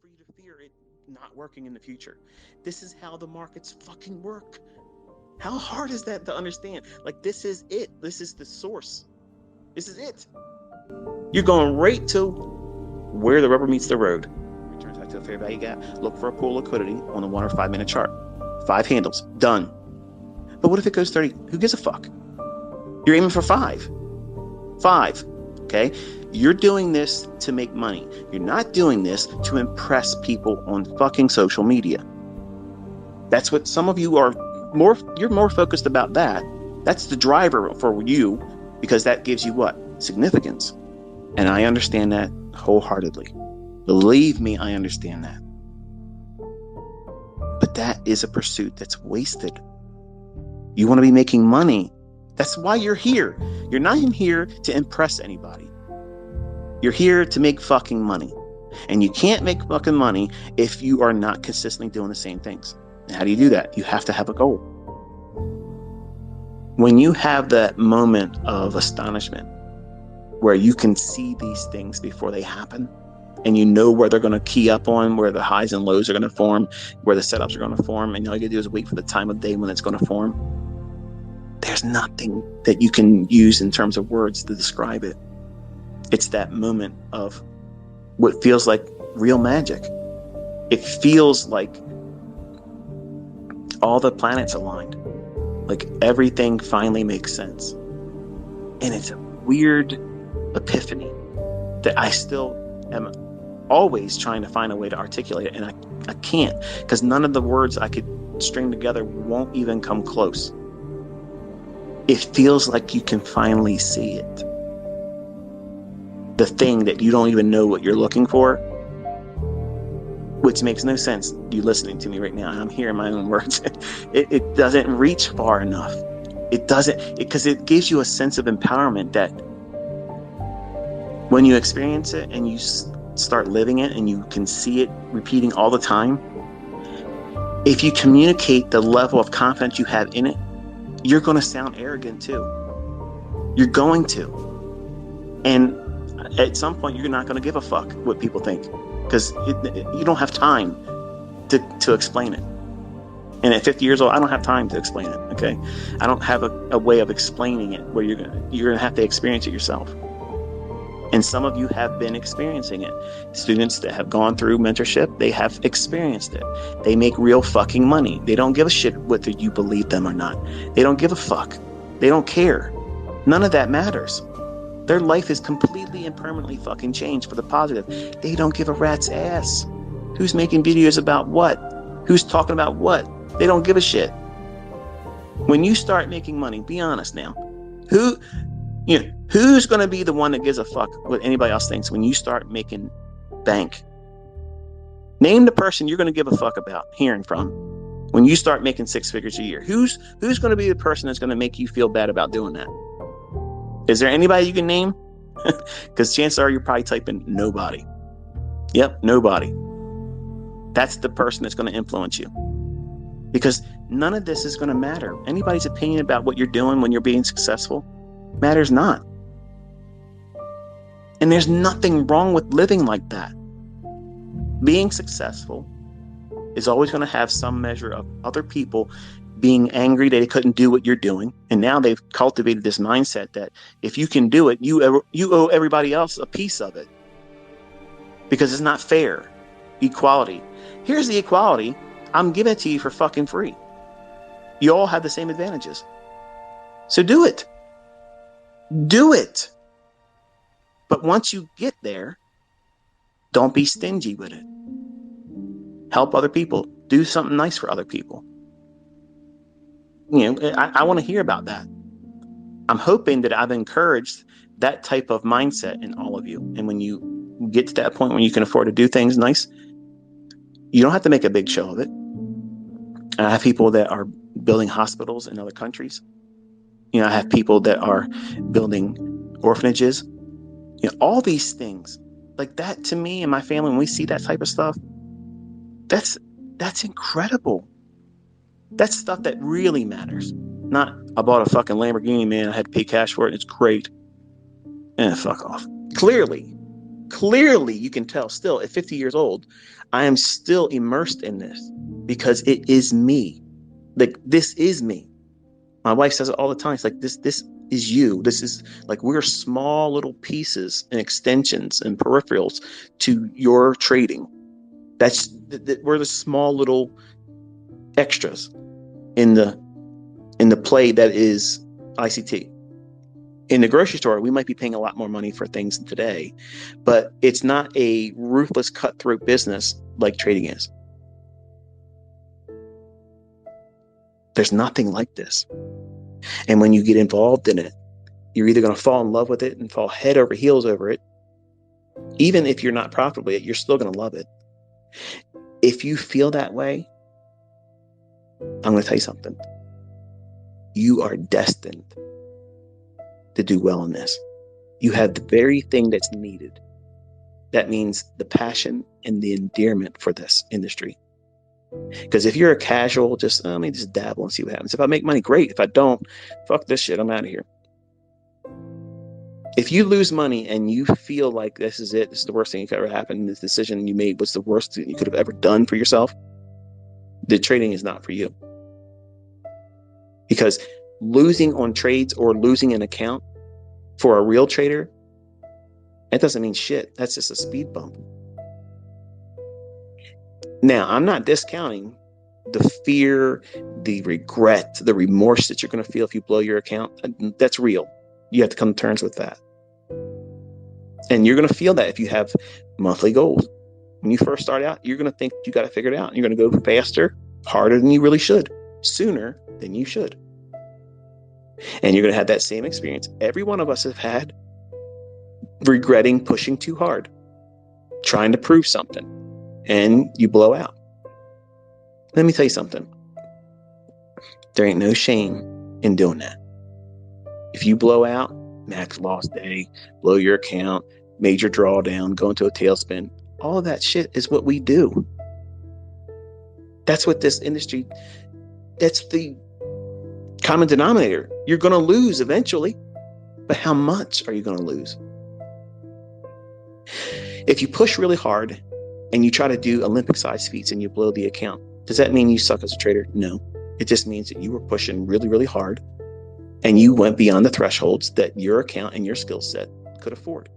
for you to fear it not working in the future. This is how the markets fucking work. How hard is that to understand? Like, this is it. This is the source. This is it. You're going right to where the rubber meets the road. Returns back to the fair value gap. Look for a pool liquidity on a 1 or 5 minute chart. 5 handles. Done. But what if it goes 30? Who gives a fuck? You're aiming for 5. 5. Okay? You're doing this to make money. You're not doing this to impress people on fucking social media. That's what some of you are more, you're more focused about that. That's the driver for you, because that gives you what? Significance. And I understand that wholeheartedly. Believe me, I understand that. But that is a pursuit that's wasted. You want to be making money. That's why you're here. You're not in here to impress anybody. You're here to make fucking money. And you can't make fucking money if you are not consistently doing the same things. And how do you do that? You have to have a goal. When you have that moment of astonishment where you can see these things before they happen, and you know where they're going to key up on, where the highs and lows are going to form, where the setups are going to form, and all you got to do is wait for the time of day when it's going to form. There's nothing that you can use in terms of words to describe it. It's that moment of what feels like real magic. It feels like all the planets aligned. Like everything finally makes sense. And it's a weird epiphany that I still am always trying to find a way to articulate it. And I can't, because none of the words I could string together won't even come close. It feels like you can finally see it. The thing that you don't even know what you're looking for, which makes no sense. You listening to me right now, and I'm hearing my own words. It doesn't reach far enough. It doesn't, because it gives you a sense of empowerment that when you experience it and you start living it and you can see it repeating all the time, if you communicate the level of confidence you have in it, you're going to sound arrogant too. You're going to. And at some point, you're not going to give a fuck what people think, because you don't have time to explain it. And at 50 years old, I don't have time to explain it. Okay, I don't have a way of explaining it where you're gonna have to experience it yourself. And some of you have been experiencing it. Students that have gone through mentorship, they have experienced it. They make real fucking money. They don't give a shit whether you believe them or not. They don't give a fuck. They don't care. None of that matters. Their life is completely and permanently fucking changed for the positive. They don't give a rat's ass. Who's making videos about what? Who's talking about what? They don't give a shit. When you start making money, be honest now. Who's going to be the one that gives a fuck what anybody else thinks when you start making bank? Name the person you're going to give a fuck about hearing from when you start making 6 figures a year. Who's going to be the person that's going to make you feel bad about doing that? Is there anybody you can name? Because chances are you're probably typing nobody. Yep, nobody. That's the person that's going to influence you. Because none of this is going to matter. Anybody's opinion about what you're doing when you're being successful matters not. And there's nothing wrong with living like that. Being successful is always going to have some measure of other people being angry that they couldn't do what you're doing. And now they've cultivated this mindset that if you can do it, you owe everybody else a piece of it. Because it's not fair. Equality. Here's the equality. I'm giving it to you for fucking free. You all have the same advantages. So do it. Do it. But once you get there, don't be stingy with it. Help other people. Do something nice for other people. I want to hear about that. I'm hoping that I've encouraged that type of mindset in all of you. And when you get to that point when you can afford to do things nice, you don't have to make a big show of it. I have people that are building hospitals in other countries. I have people that are building orphanages. All these things like that, to me and my family, when we see that type of stuff, that's incredible. That's stuff that really matters. Not, I bought a fucking Lamborghini, man, I had to pay cash for it, and it's great. Fuck off. Clearly, Clearly, you can tell still at 50 years old, I am still immersed in this because it is me. Like, this is me. My wife says it all the time. It's like, this is you. This is like, we're small little pieces and extensions and peripherals to your trading. We're the small little extras in the play that is ICT. In the grocery store, we might be paying a lot more money for things today, but it's not a ruthless cutthroat business like trading is. There's nothing like this. And when you get involved in it, you're either going to fall in love with it and fall head over heels over it. Even if you're not profitable yet, you're still going to love it. If you feel that way, I'm going to tell you something. You are destined to do well in this. You have the very thing that's needed. That means the passion and the endearment for this industry. Because if you're a casual, just let me just dabble and see what happens. If I make money, great. If I don't, fuck this shit, I'm out of here. If you lose money and you feel like this is it, this is the worst thing that could ever happen, this decision you made was the worst thing you could have ever done for yourself, the trading is not for you. Because losing on trades or losing an account for a real trader, that doesn't mean shit. That's just a speed bump. Now, I'm not discounting the fear, the regret, the remorse that you're going to feel if you blow your account. That's real. You have to come to terms with that. And you're going to feel that if you have monthly goals. When you first start out, you're going to think you got to figure it out. You're going to go faster, harder than you really should, sooner than you should. And you're going to have that same experience every one of us have had, regretting pushing too hard, trying to prove something, and you blow out. Let me tell you something. There ain't no shame in doing that. If you blow out, max loss day, blow your account, major drawdown, go into a tailspin, all of that shit is what we do. That's what this industry, that's the common denominator. You're going to lose eventually, but how much are you going to lose? If you push really hard and you try to do Olympic-sized feats and you blow the account, does that mean you suck as a trader? No. It just means that you were pushing really, really hard and you went beyond the thresholds that your account and your skill set could afford.